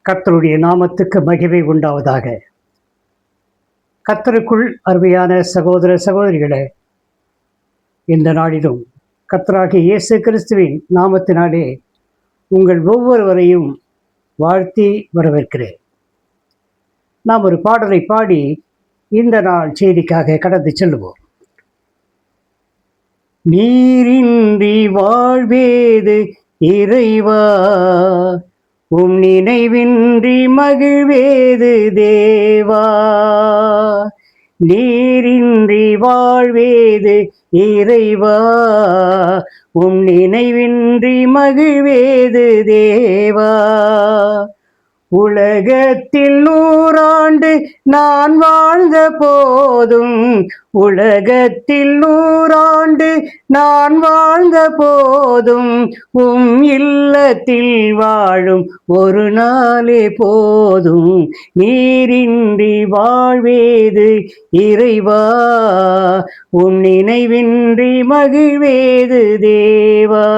கர்த்தருடைய நாமத்துக்கு மகிமை உண்டாவதாக. கர்த்தருக்குள் அருமையான சகோதர சகோதரிகளே, இந்த நாளிலும் கர்த்தராகிய இயேசு கிறிஸ்துவின் நாமத்தினாலே உங்கள் ஒவ்வொருவரையும் வாழ்த்தி வரவேற்கிறேன். நாம் ஒரு பாடலை பாடி இந்த நாள் செய்திக்காக கடந்து செல்லுவோம். நீரின்றி வாழ்வேது இறைவா, உம் நினைவின்றி மகிழ்வேது தேவா. நீரின்றி வாழ்வேது இறைவா, உம் நினைவின்றி மகிழ்வேது தேவா. உலகத்தில் 100 ஆண்டு நான் வாழ்ந்த போதும், உலகத்தில் 100 ஆண்டு நான் வாழ்ந்த போதும், உம் இல்லத்தில் வாழும் ஒரு நாளே போதும். நீரின்றி வாழ்வேது இறைவா, உம் நினைவின்றி மகிழ்வேது தேவா.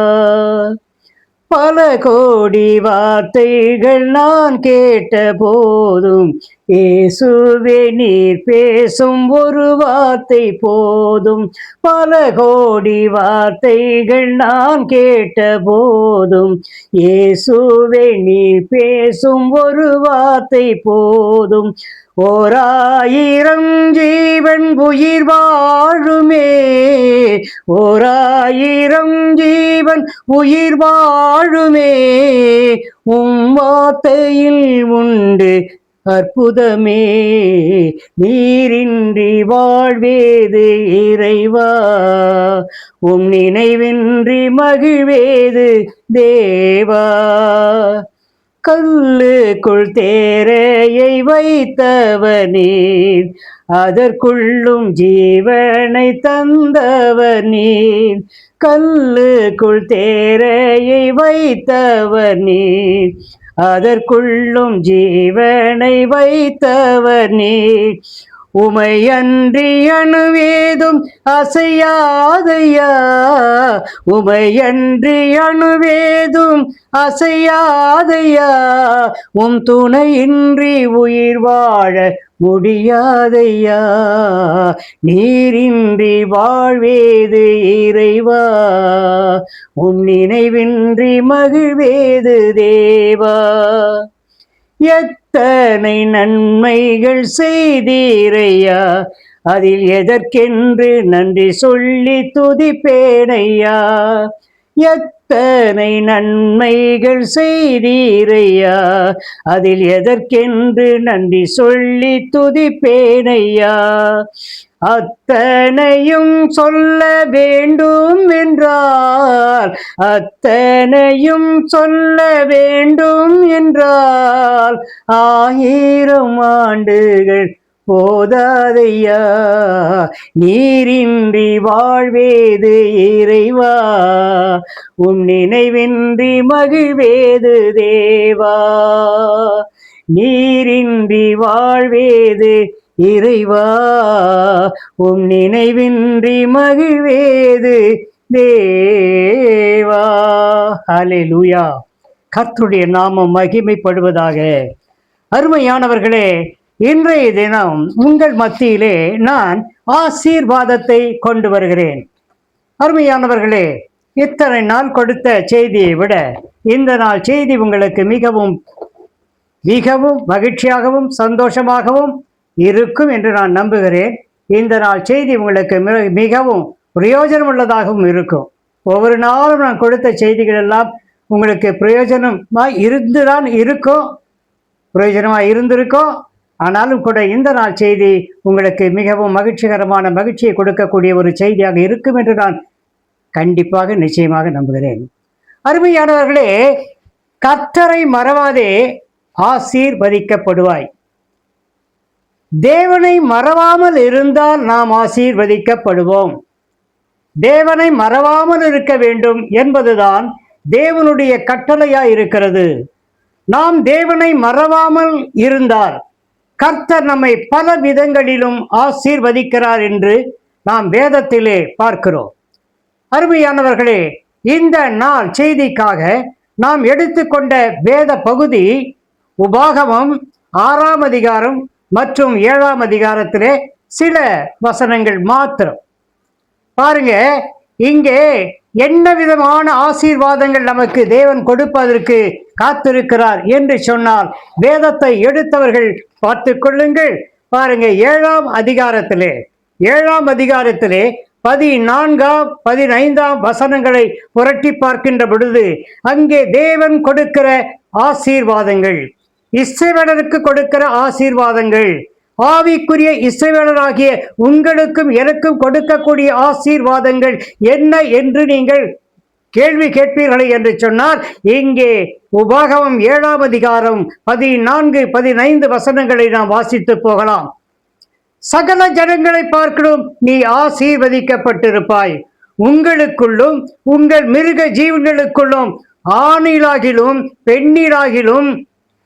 பல கோடி வார்த்தைகள் நான் கேட்ட போதும், இயேசுவே நீர் பேசும் ஒரு வார்த்தை போதும். பல கோடி வார்த்தைகள் நான் கேட்ட போதும், இயேசுவே நீர் பேசும் ஒரு வார்த்தை போதும். 1000 ஜீவன் உயிர் வாழுமே, 1000 ஜீவன் உயிர் வாழுமே, உம் வார்த்தையில் உண்டு அற்புதமே. நீரின்றி வாழ்வேது இறைவா, உம் நினைவின்றி மகிழ்வேது தேவா. கல்லுக்குள் தேரையை வைத்தவர் நீர், அதற்குள்ளும் ஜீவனை தந்தவர் நீர். கல்லுக்குள் தேரையை வைத்தவர் நீர், அதற்குள்ளும் ஜீவனை வைத்தவர் நீர். உமையன்றி அணுவேதும் அசையாதையா, உமையன்றி அணுவேதும் அசையாதையா. உம் துணையின்றி உயிர் வாழ முடியாதையா. நீரின்றி வாழ்வேது இறைவா, உம் நினைவின்றி மகிழ்வேது தேவா. எத்தனை நன்மைகள் செய்தீரையா, அதில் எதற்கென்று நன்றி சொல்லி துதிப்பேனையா. எத்தனை நன்மைகள் செய்தீரையா, அதில் எதற்கென்று நன்றி சொல்லி துதிப்பேனையா. அத்தனையும் சொல்ல வேண்டும் என்றால், அத்தனையும் சொல்ல வேண்டும் என்றால், 1000 ஆண்டுகள் போதாதையா. நீரின்றி வாழ்வேது இறைவா, உம் நினைவின்றி மகிழ்வேது தேவா. நீரின்றி வாழ்வேது இறைவா, உம் நினைவின்றி மகிழ்வேது தேவா. ஹல்லேலூயா. கர்த்தருடைய நாமம் மகிமைப்படுவதாக. அருமையானவர்களே, இன்றைய தினம் உங்கள் மத்தியிலே நான் ஆசீர்வாதத்தை கொண்டு வருகிறேன். அருமையானவர்களே, இத்தனை நாள் கொடுத்த செய்தியை விட இந்த நாள் செய்தி உங்களுக்கு மிகவும் மிகவும் மகிழ்ச்சியாகவும் சந்தோஷமாகவும் இருக்கும் என்று நான் நம்புகிறேன். இந்த நாள் செய்தி உங்களுக்கு மிகவும் பிரயோஜனம் உள்ளதாகவும் இருக்கும். ஒவ்வொரு நாளும் நான் கொடுத்த செய்திகள் எல்லாம் உங்களுக்கு பிரயோஜனமாக இருந்துதான் இருக்கும், பிரயோஜனமாக இருந்திருக்கும். ஆனாலும் கூட இந்த நாள் செய்தி உங்களுக்கு மிகவும் மகிழ்ச்சிகரமான மகிழ்ச்சியை கொடுக்கக்கூடிய ஒரு செய்தியாக இருக்கும் என்று நான் கண்டிப்பாக நிச்சயமாக நம்புகிறேன். அருமையானவர்களே, கர்த்தரை மறவாதே, ஆசீர்வதிக்கப்படுவாய். தேவனை மறவாமல் இருந்தால் நாம் ஆசீர்வதிக்கப்படுவோம். தேவனை மறவாமல் இருக்க வேண்டும் என்பதுதான் தேவனுடைய கட்டளையாய் இருக்கிறது. நாம் தேவனை மறவாமல் இருந்தால் கர்த்தர் நம்மை பல விதங்களிலும் ஆசீர்வதிக்கிறார் என்று நாம் வேதத்திலே பார்க்கிறோம். அருமையானவர்களே, இந்த நாள் செய்திக்காக நாம் எடுத்துக்கொண்ட வேத பகுதி உபாகமம் 6ஆம் அதிகாரம் மற்றும் 7ஆம் அதிகாரத்திலே சில வசனங்கள் மாத்திரம் பாருங்க. இங்கே என்ன விதமான ஆசீர்வாதங்கள் நமக்கு தேவன் கொடுப்பதற்கு காத்திருக்கிறார் என்று சொன்னால் வேதத்தை எடுத்தவர்கள் பார்த்து கொள்ளுங்கள். பாருங்க, 7ஆம் அதிகாரத்திலே 14ஆம் 15ஆம் வசனங்களை புரட்டி பார்க்கின்ற பொழுது அங்கே தேவன் கொடுக்கிற ஆசீர்வாதங்கள், இஸ்ரவேலருக்கு கொடுக்கிற ஆசீர்வாதங்கள், ஆவிக்குரிய இஸ்ரவேலராகிய உங்களுக்கும் எனக்கும் கொடுக்கக்கூடிய ஆசீர்வாதங்கள் என்ன என்று நீங்கள் கேள்வி கேட்பீர்களே என்று சொன்னால் இங்கே உபாகமம் 7ஆம் அதிகாரம் 14, 15 வசனங்களை நாம் வாசித்து போகலாம். சகல ஜனங்களை பார்க்கணும், நீ ஆசீர்வதிக்கப்பட்டிருப்பாய், உங்களுக்குள்ளும் உங்கள் மிருக ஜீவன்களுக்குள்ளும் ஆணிலாகிலும் பெண்ணிலாகிலும்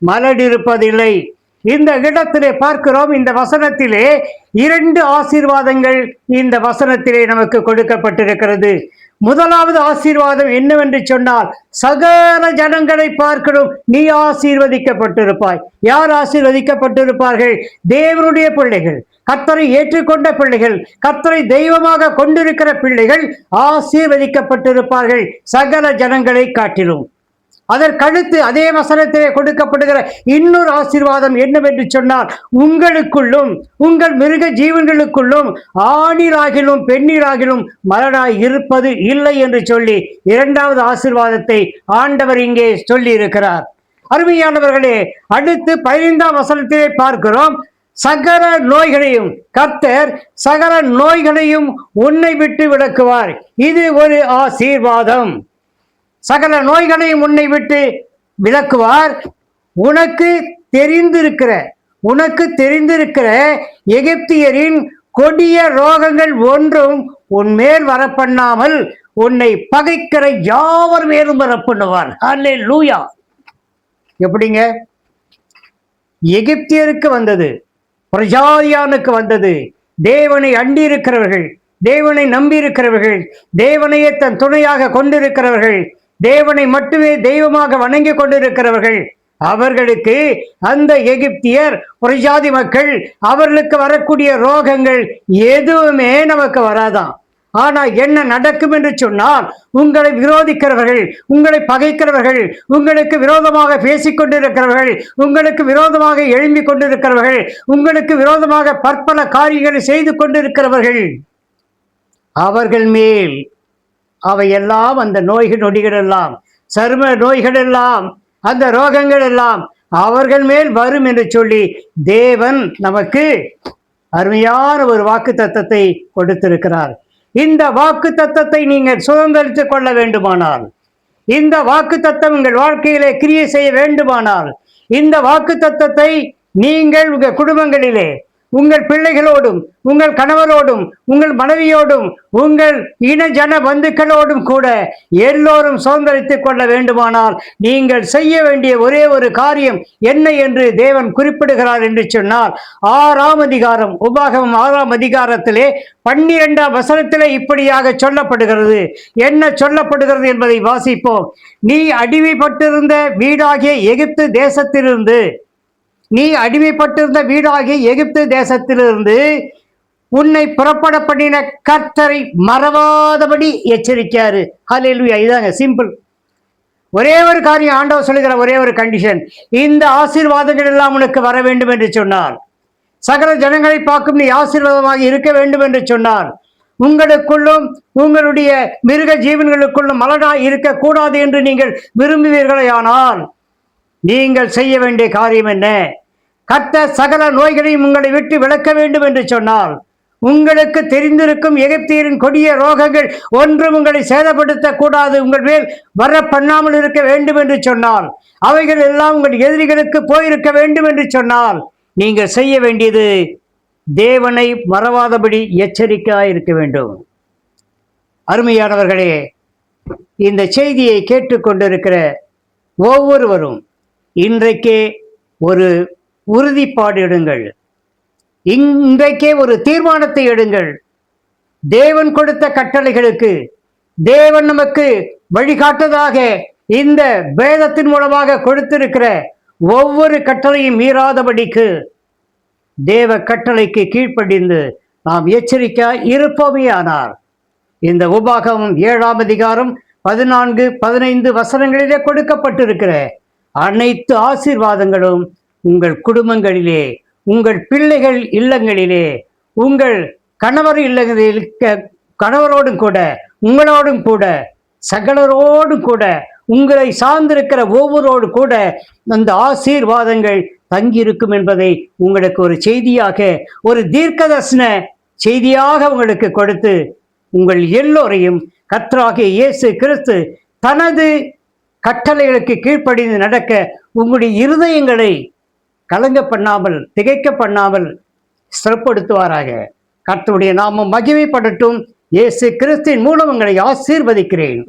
மலடிருப்பதில்லை. இந்த இடத்திலே பார்க்கிறோம். இந்த வசனத்திலே 2 ஆசீர்வாதங்கள் இந்த வசனத்திலே நமக்கு கொடுக்கப்பட்டிருக்கிறது. முதலாவது ஆசீர்வாதம் என்னவென்று சொன்னால், சகல ஜனங்களை பார்க்கணும், நீ ஆசீர்வதிக்கப்பட்டிருப்பாய். யார் ஆசீர்வதிக்கப்பட்டிருப்பார்கள்? தேவனுடைய பிள்ளைகள், கர்த்தரை ஏற்றுக்கொண்ட பிள்ளைகள், கர்த்தரை தெய்வமாக கொண்டிருக்கிற பிள்ளைகள் ஆசீர்வதிக்கப்பட்டிருப்பார்கள் சகல ஜனங்களை காட்டிலும். அதற்கடுத்து அதே வசனத்திலே கொடுக்கப்படுகிற இன்னொரு ஆசீர்வாதம் என்னவென்று சொன்னால், உங்களுக்குள்ளும் உங்கள் மிருக ஜீவன்களுக்குள்ளும் ஆணிலாகிலும் பெண்ணிலாகிலும் மலடாய் இருப்பது இல்லை என்று சொல்லி 2வது ஆசீர்வாதத்தை ஆண்டவர் இங்கே சொல்லி இருக்கிறார். அருமையானவர்களே, அடுத்து 15ஆம் வசனத்திலே பார்க்கிறோம், சகல நோய்களையும் கர்த்தர் சகல நோய்களையும் உன்னை விட்டு விலக்குவார். இது ஒரு ஆசீர்வாதம். சகல நோய்களையும் உன்னை விட்டு விலக்குவார். உனக்கு தெரிந்திருக்கிற எகிப்தியரின் கொடிய ரோகங்கள் ஒன்றும் உன்மேல் வரப்பண்ணாமல் உன்னை பகைக்கிற யாவர் மேலும் வரப்பண்ணுவார். அல்லேலூயா. எப்படிங்க? எகிப்தியருக்கு வந்தது, பிரஜாதியானுக்கு வந்தது. தேவனை அண்டி இருக்கிறவர்கள், தேவனை நம்பி இருக்கிறவர்கள், தேவனையே தன் துணையாக கொண்டிருக்கிறவர்கள், தேவனை மட்டுமே தெய்வமாக வணங்கி கொண்டிருக்கிறவர்கள், அவர்களுக்கு அந்த எகிப்தியர் புறஜாதி மக்கள் அவர்களுக்கு வரக்கூடிய ரோகங்கள் எதுவுமே நமக்கு வராதான். ஆனா என்ன நடக்கும் என்று சொன்னால், உங்களை விரோதிக்கிறவர்கள், உங்களை பகைக்கிறவர்கள், உங்களுக்கு விரோதமாக பேசிக் கொண்டிருக்கிறவர்கள், உங்களுக்கு விரோதமாக எழும்பிக் கொண்டிருக்கிறவர்கள், உங்களுக்கு விரோதமாக பற்பல காரியங்களை செய்து கொண்டிருக்கிறவர்கள், அவர்கள் மேல் அவையெல்லாம், அந்த நோய்கள் நொடிகள் எல்லாம், சர்ம நோய்கள் எல்லாம், அந்த ரோகங்கள் எல்லாம் அவர்கள் மேல் வரும் என்று சொல்லி தேவன் நமக்கு அருமையான ஒரு வாக்கு தத்தத்தை கொடுத்திருக்கிறார். இந்த வாக்கு தத்தத்தை நீங்கள் சுதந்திரித்துக் கொள்ள வேண்டுமானால், இந்த வாக்கு தத்தம் உங்கள் வாழ்க்கையிலே கிரியை செய்ய வேண்டுமானால், இந்த வாக்கு தத்தத்தை நீங்கள் உங்கள் குடும்பங்களிலே, உங்கள் பிள்ளைகளோடும், உங்கள் கணவரோடும், உங்கள் மனைவியோடும், உங்கள் இன ஜன பந்துக்களோடும் கூட எல்லோரும் சுதந்திரித்துக் கொள்ள வேண்டுமானால் நீங்கள் செய்ய வேண்டிய ஒரே ஒரு காரியம் என்ன என்று தேவன் குறிப்பிடுகிறார் என்று சொன்னால், 6ஆம் அதிகாரம் உபாகமம் 6ஆம் அதிகாரத்திலே 12ஆம் வசனத்திலே இப்படியாக சொல்லப்படுகிறது. என்ன சொல்லப்படுகிறது என்பதை வாசிப்போம். நீ அடிமைப்பட்டிருந்த வீடாகிய எகிப்து தேசத்திலிருந்து, நீ அடிமைப்பட்டிருந்த வீடாகிய எகிப்து தேசத்திலிருந்து உன்னை புறப்பட பண்ணின கர்த்தரை மறவாதபடி எச்சரிக்காரு. ஹல்லேலூயா. இதாங்க சிம்பிள். ஒரே ஒரு காரியம் ஆண்டவர் சொல்லுகிற ஒரே ஒரு கண்டிஷன், இந்த ஆசீர்வாதங்கள் எல்லாம் உனக்கு வர வேண்டும் என்று சொன்னார், சகல ஜனங்களை பார்க்கும் நீ ஆசீர்வாதமாக இருக்க வேண்டும் என்று சொன்னார், உங்களுக்குள்ளும் உங்களுடைய மிருக ஜீவன்களுக்குள்ளும் மலடாய் இருக்கக்கூடாது என்று நீங்கள் விரும்புவீர்களே, ஆனால் நீங்கள் செய்ய வேண்டிய காரியம் என்ன? கர்த்தர் சகல நோய்களையும் உங்களை விட்டு விலக்க வேண்டும் என்று சொன்னால், உங்களுக்கு தெரிந்திருக்கும் எகிப்தியரின் கொடிய ரோகங்கள் ஒன்றும் உங்களை சேதப்படுத்தக் கூடாது, உங்கள் மேல் வர பண்ணாமல் இருக்க வேண்டும் என்று சொன்னால், அவைகள் எல்லாம் உங்கள் எதிரிகளுக்கு போயிருக்க வேண்டும் என்று சொன்னால், நீங்கள் செய்ய வேண்டியது தேவனை மறவாதபடி எச்சரிக்கையாய் இருக்க வேண்டும். அருமையானவர்களே, இந்த செய்தியை கேட்டுக்கொண்டிருக்கிற ஒவ்வொருவரும் இன்றைக்கே ஒரு உறுதிப்பாடு எடுங்கள், இன்றைக்கே ஒரு தீர்மானத்தை எடுங்கள். தேவன் கொடுத்த கட்டளைகளுக்கு, தேவன் நமக்கு வழிகாட்டதாக இந்த வேதத்தின் மூலமாக கொடுத்திருக்கிற ஒவ்வொரு கட்டளையும் மீறாதபடிக்கு தேவ கட்டளைக்கு கீழ்ப்படிந்து நாம் எச்சரிக்கையாய் இருப்போமே ஆனார் இந்த உபாகமம் 7ஆம் அதிகாரம் 14, 15 வசனங்களிலே கொடுக்கப்பட்டிருக்கிற அனைத்து ஆசீர்வாதங்களும் உங்கள் குடும்பங்களிலே, உங்கள் பிள்ளைகள் இல்லங்களிலே, உங்கள் கணவர் இல்லங்களில் கணவரோடும் கூட, உங்களோடும் கூட, சகலரோடும் கூட, உங்களை சார்ந்திருக்கிற ஒவ்வொருவரோடு கூட அந்த ஆசீர்வாதங்கள் தங்கியிருக்கும் என்பதை உங்களுக்கு ஒரு செய்தியாக, ஒரு தீர்க்கதரிசன செய்தியாக உங்களுக்கு கொடுத்து உங்கள் எல்லோரையும் கர்த்தராகிய இயேசு கிறிஸ்து தனது கட்டளைகளுக்கு கீழ்ப்படிந்து நடக்க உங்களுடைய இருதயங்களை கலங்க பண்ணாமல், திகைக்க பண்ணாமல் சிறப்படுத்துவாராக. கர்த்தருடைய நாமம் மகிமைப்படட்டும். இயேசு கிறிஸ்துவின் மூலம் உங்களை ஆசீர்வதிக்கிறேன்.